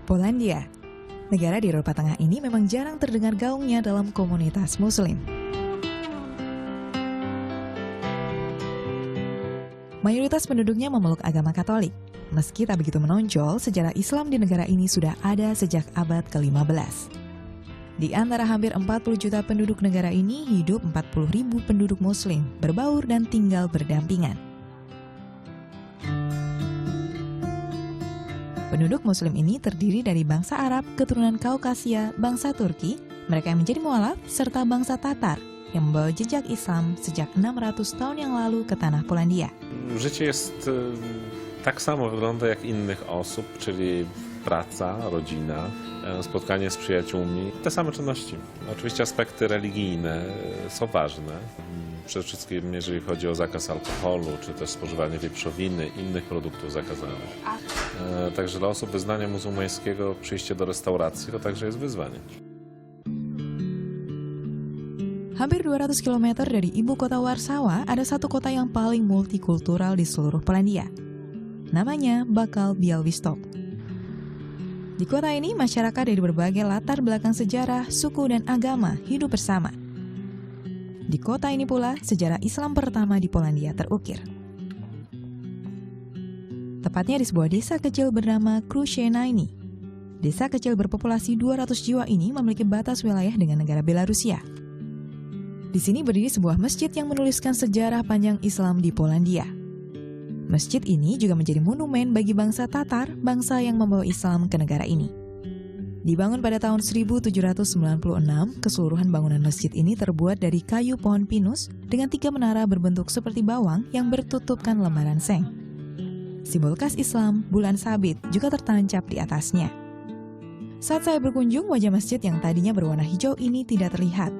Polandia. Negara di Eropa Tengah ini memang jarang terdengar gaungnya dalam komunitas Muslim. Mayoritas penduduknya memeluk agama Katolik. Meski tak begitu menonjol, sejarah Islam di negara ini sudah ada sejak abad ke-15. Di antara hampir 40 juta penduduk negara ini, hidup 40.000 penduduk Muslim, berbaur dan tinggal berdampingan. Penduduk Muslim ini terdiri dari bangsa Arab, keturunan Kaukasia, bangsa Turki, mereka yang menjadi mualaf, serta bangsa Tatar yang membawa jejak Islam sejak 600 tahun yang lalu ke tanah Polandia. Życie jest tak samo wygląda jak innych osób, czyli praca, rodzina, spotkanie z przyjaciółmi, te same czynności. Oczywiście aspekty religijne są ważne. Przede wszystkim jeżeli chodzi o zakaz alkoholu, czy też spożywanie wieprzowiny, innych produktów zakazanych. Także dla osób wyznania muzułmańskiego przyjście do restauracji to także jest wyzwanie. Hampir 200 km dari ibu kota Warsawa, ada satu kota yang paling multikultural di seluruh Polandia. Namanya Bakal Białystok. Di kota ini, masyarakat dari berbagai latar belakang sejarah, suku, dan agama hidup bersama. Di kota ini pula, sejarah Islam pertama di Polandia terukir. Tepatnya di sebuah desa kecil bernama Kruszeniany. Desa kecil berpopulasi 200 jiwa ini memiliki batas wilayah dengan negara Belarusia. Di sini berdiri sebuah masjid yang menuliskan sejarah panjang Islam di Polandia. Masjid ini juga menjadi monumen bagi bangsa Tatar, bangsa yang membawa Islam ke negara ini. Dibangun pada tahun 1796, keseluruhan bangunan masjid ini terbuat dari kayu pohon pinus dengan 3 menara berbentuk seperti bawang yang bertutupkan lembaran seng. Simbol khas Islam, bulan sabit, juga tertancap di atasnya. Saat saya berkunjung, wajah masjid yang tadinya berwarna hijau ini tidak terlihat.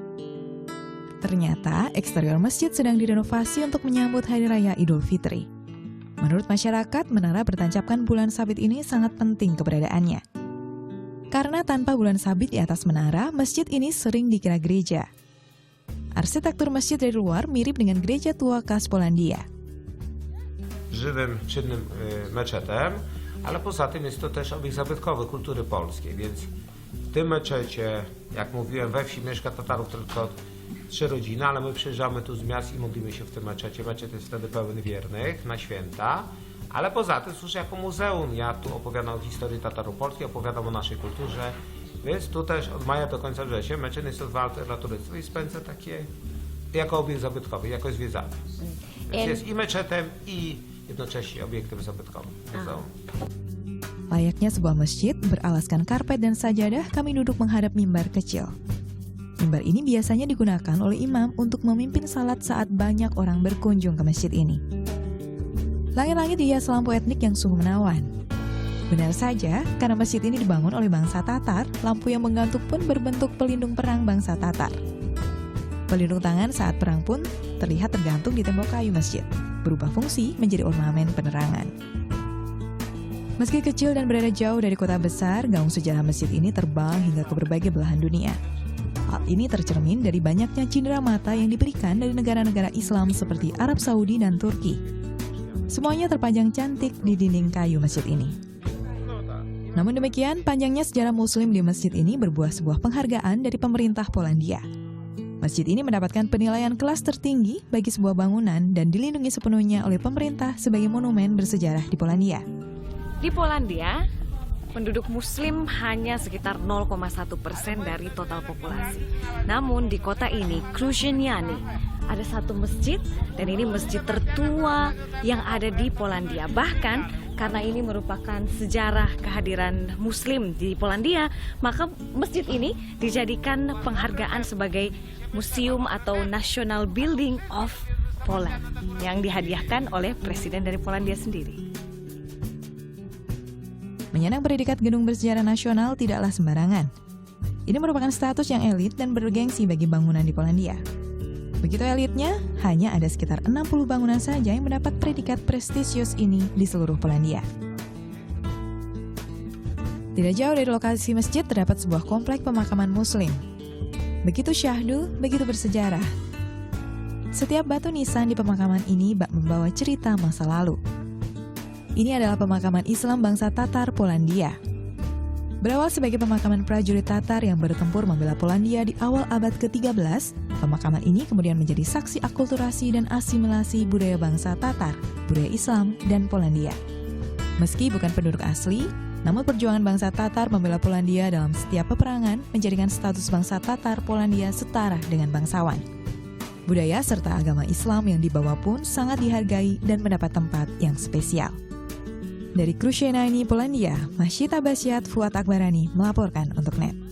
Ternyata, eksterior masjid sedang direnovasi untuk menyambut Hari Raya Idul Fitri. Menurut masyarakat, menara bertancapkan bulan sabit ini sangat penting keberadaannya. Karena tanpa bulan sabit di atas menara, masjid ini sering dikira gereja. Arsitektur masjid dari luar mirip dengan gereja tua khas Polandia. Żywym, czynnym meczetem, ale poza tym jest to też obiekt zabytkowy kultury polskiej, więc w tym meczecie, jak mówiłem, we wsi mieszka Tatarów tylko 3 rodziny, ale my przyjeżdżamy tu z miast i modlimy się w tym meczecie. Meczet jest wtedy pełen wiernych na święta. Ale poza tym służę jako muzeum. Ja tu opowiadam o historii Tatarów polskich, opowiadam o naszej kulturze. Więc tu też od maja do końca września meczet jest otwarty dla turystów i spędzę takie jako obiekt zabytkowy, jako zwiedzany. Więc jest i meczetem, i jednocześnie obiektem zabytkowym muzeum. Layaknya sebuah masjid beralaskan karpet dan sajadah, kami duduk menghadap mimbar kecil. Mimbar ini biasanya digunakan oleh imam untuk memimpin salat saat banyak orang berkunjung ke masjid ini. Langit-langit dihias lampu etnik yang sungguh menawan. Benar saja, karena masjid ini dibangun oleh bangsa Tatar, lampu yang menggantung pun berbentuk pelindung perang bangsa Tatar. Pelindung tangan saat perang pun terlihat tergantung di tembok kayu masjid, berubah fungsi menjadi ornamen penerangan. Meski kecil dan berada jauh dari kota besar, gaung sejarah masjid ini terbang hingga ke berbagai belahan dunia. Hal ini tercermin dari banyaknya cindera mata yang diberikan dari negara-negara Islam seperti Arab Saudi dan Turki. Semuanya terpajang cantik di dinding kayu masjid ini. Namun demikian, panjangnya sejarah Muslim di masjid ini berbuah sebuah penghargaan dari pemerintah Polandia. Masjid ini mendapatkan penilaian kelas tertinggi bagi sebuah bangunan dan dilindungi sepenuhnya oleh pemerintah sebagai monumen bersejarah di Polandia. Di Polandia, penduduk Muslim hanya sekitar 0,1% dari total populasi. Namun di kota ini, Kruszeniany, ada satu masjid, dan ini masjid tertua yang ada di Polandia. Bahkan karena ini merupakan sejarah kehadiran Muslim di Polandia, maka masjid ini dijadikan penghargaan sebagai museum atau National Building of Poland yang dihadiahkan oleh Presiden dari Polandia sendiri. Menyandang predikat gedung bersejarah nasional tidaklah sembarangan. Ini merupakan status yang elit dan bergengsi bagi bangunan di Polandia. Begitu elitnya, hanya ada sekitar 60 bangunan saja yang mendapat predikat prestisius ini di seluruh Polandia. Tidak jauh dari lokasi masjid terdapat sebuah komplek pemakaman Muslim. Begitu syahdu, begitu bersejarah. Setiap batu nisan di pemakaman ini bak membawa cerita masa lalu. Ini adalah pemakaman Islam bangsa Tatar Polandia. Berawal sebagai pemakaman prajurit Tatar yang bertempur membela Polandia di awal abad ke-13, pemakaman ini kemudian menjadi saksi akulturasi dan asimilasi budaya bangsa Tatar, budaya Islam, dan Polandia. Meski bukan penduduk asli, namun perjuangan bangsa Tatar membela Polandia dalam setiap peperangan menjadikan status bangsa Tatar Polandia setara dengan bangsawan. Budaya serta agama Islam yang dibawa pun sangat dihargai dan mendapat tempat yang spesial. Dari Kruszyniany, Polandia, Masjid Abasyat Fuad Akbarani melaporkan untuk NET.